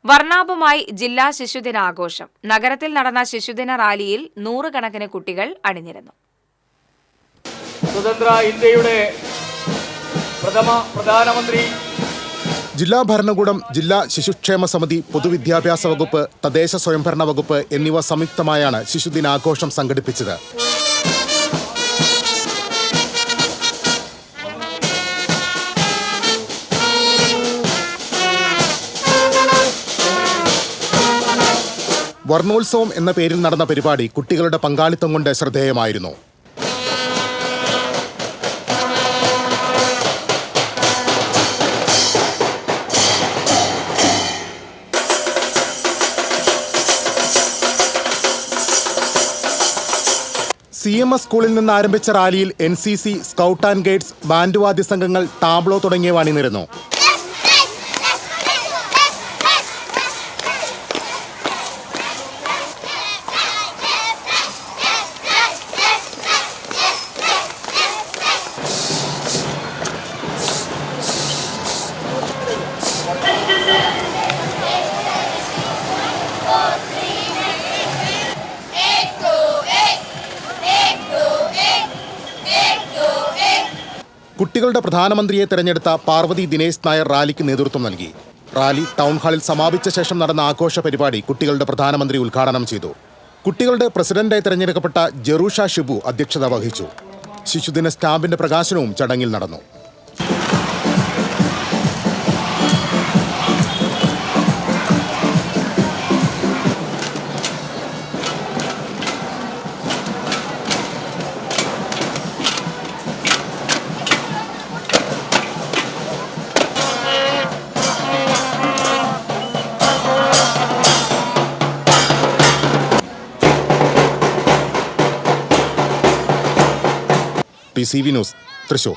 വർണ്ണാഭമായി ജില്ലാ ശിശുദിനാഘോഷം. നഗരത്തിൽ നടന്ന ശിശുദിന റാലിയിൽ നൂറുകണക്കിന് കുട്ടികൾ അണിനിരന്നു. സ്വതന്ത്ര ഇന്ത്യയുടെ പ്രധാനമന്ത്രി, ജില്ലാ ഭരണകൂടം, ജില്ലാ ശിശുക്ഷേമ സമിതി, പൊതുവിദ്യാഭ്യാസ വകുപ്പ്, തദ്ദേശ സ്വയംഭരണ വകുപ്പ് എന്നിവ സംയുക്തമായാണ് ശിശുദിനാഘോഷം സംഘടിപ്പിച്ചത്. വർണ്ണോത്സവം എന്ന പേരിൽ നടന്ന പരിപാടി കുട്ടികളുടെ പങ്കാളിത്തം കൊണ്ട് ശ്രദ്ധേയമായിരുന്നു. CMS സ്കൂളിൽ നിന്ന് ആരംഭിച്ച റാലിയിൽ NCC, scout and guides, band വാദ്യ സംഘങ്ങൾ, ടാബ്ലോ തുടങ്ങിയവ അണിനിരന്നു. കുട്ടികളുടെ പ്രധാനമന്ത്രിയെ തെരഞ്ഞെടുത്ത പാർവതി ദിനേശ് നായർ റാലിക്ക് നേതൃത്വം നൽകി. റാലി ടൗൺ ഹാളിൽ സമാപിച്ച ശേഷം നടന്ന ആഘോഷ പരിപാടി കുട്ടികളുടെ പ്രധാനമന്ത്രി ഉദ്ഘാടനം ചെയ്തു. കുട്ടികളുടെ പ്രസിഡന്റായി തെരഞ്ഞെടുക്കപ്പെട്ട ജെറൂഷ ഷിബു അധ്യക്ഷത വഹിച്ചു. ശിശുദിന സ്റ്റാമ്പിന്റെ പ്രകാശനവും ചടങ്ങിൽ നടന്നു. PCV news, Thrissur.